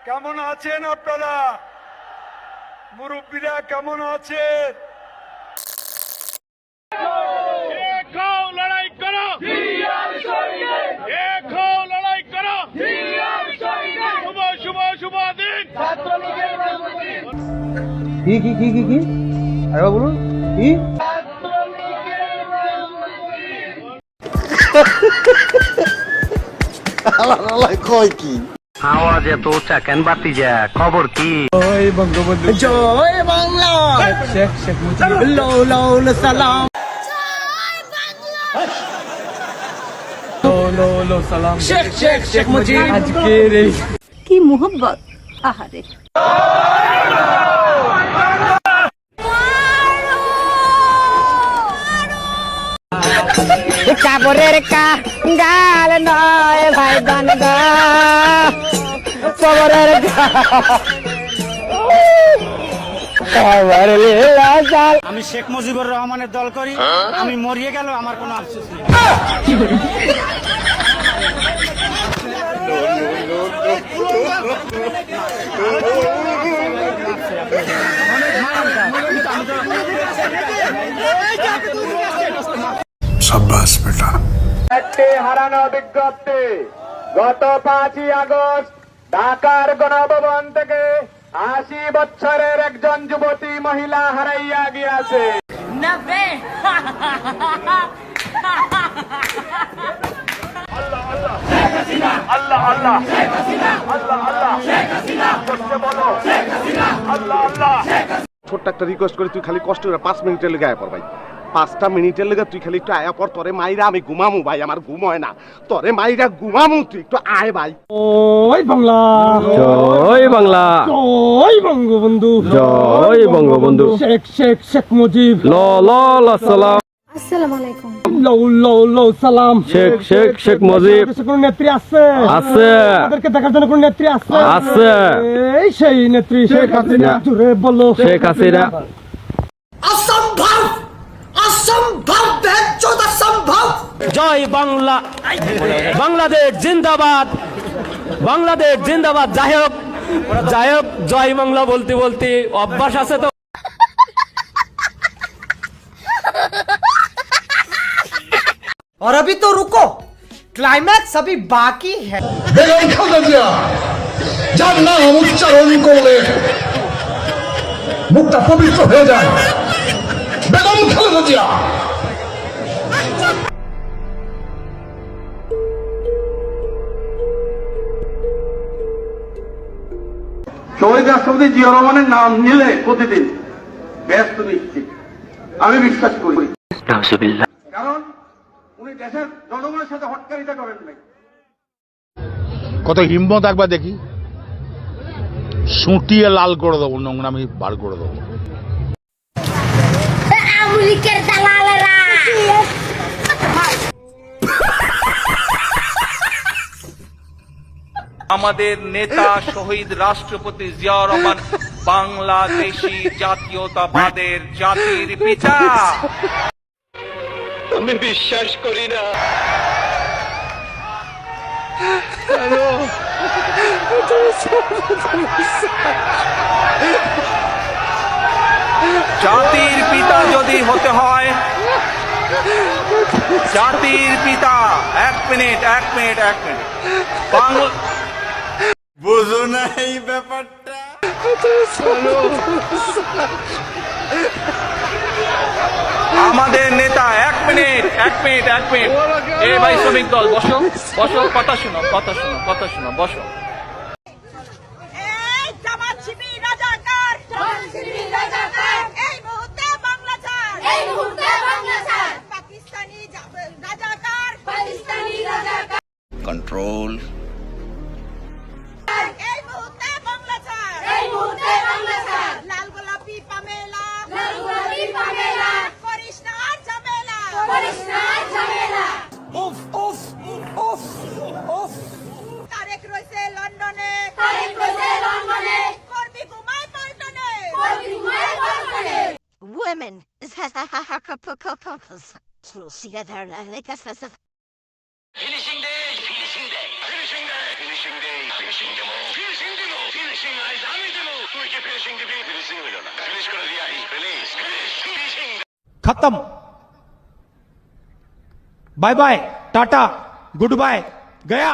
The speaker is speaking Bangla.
কেমন আছেন আপনারা? মুরব্বীরা কেমন আছেন? লড়াই করো, লড়াই করো, শুভ শুভ শুভ দিন। কি কি কি কি কি আরেকবার বলুন কি? কয় কি আওয়াজ এত উঁচা কেন বাতি যা খবর কি? জয় বঙ্গবন্ধু, জয় বাংলা, শেখ শেখ মুজিব, লাউল সালাম, লো সালাম, শেখ শেখ শেখ মুজিব। আজকের এই কি মোহব্বত, আহারে। কাপড়ের গাল নয় ভাই গান গা কবরের আমি শেখ মুজিবুর রহমানের দল করি, আমি মরিয়ে গেল আমার কোনো আফসোস নেই। সাব্বাস বেটা। একটি হারানো বিজ্ঞপ্তি। গত 5ই আগস্ট ঢাকার গণভবন থেকে 80 বছরের একজন যুবতী মহিলা হারাইয়া গিয়াছে। আল্লাহ আল্লাহ আল্লাহ আল্লাহ বলো আল্লাহ আল্লাহ। ছোট্ট একটা রিকোয়েস্ট করি, তুই খালি কষ্ট করে 5 মিনিটের লেগে আয়া পর ভাই। 5টা মিনিটের লেগে তুই খালি একটু আয়া পর। তোরে মাইরা আমি ঘুমামু ভাই, আমার ঘুম হয় না। তোরে মাইরা ঘুমামু, তুই একটু আয় ভাই। জয় বাংলা, জয় বাংলা, জয় বঙ্গবন্ধু, জয় বঙ্গবন্ধু, শেখ শেখ শেখ মুজিব, সালাম, আসসালামু আলাইকুম। লাউ সালাম। শেখ শেখ শেখ মুজিব কোন নেত্রী আছে? আছে, তাদেরকে দেখার জন্য কোন নেত্রী আছে? আছে। এই সেই নেত্রী শেখ হাসিনা। জোরে বলো শেখ হাসিনা। অসম্ভব, অসম্ভব, বেজ্জত অসম্ভব। জয় বাংলা, বাংলাদেশ জিন্দাবাদ, বাংলাদেশ জিন্দাবাদ। যাই হোক জয় বাংলা বলতে বলতে অভ্যাস আছে তো। और अभी तो रुको, क्लाइमैक्स अभी बाकी है। বেগম খালেদা জিয়া যার নাম উচ্চারণ করলে মুখটা পবিত্র হয়ে যায়। বেগম খালেদা জিয়া। শহীদ রাষ্ট্রপতি জিয়া রহমানের নাম নিলে প্রতিদিন ব্যস্ত নিশ্চিত, আমি বিশ্বাস করি। কারণ উনি দেশের জনগণের সাথে হটকারিতা করেন নাই। কত হিম্মত একবার দেখি, সুটিয়ে লাল করে দেবো, নোংরামি বার করে দেবো। আমেরিকার দালালেরা আমাদের নেতা শহীদ রাষ্ট্রপতি জিয়া রহমান বাংলাদেশী জাতীয়তাবাদের জাতির পিতা। আমি বিশ্বাস করি না। জাতির পিতা যদি হতে হয়, জাতির পিতা। এক মিনিট বাংলা বুঝো না এই ব্যাপারটা। আমাদের নেতা। এক মিনিট এ ভাই শ্রমিক দল বসো, কথা শুনো, বসো। Control. women together like us. Finishing day. खत्म bye bye tata good bye गया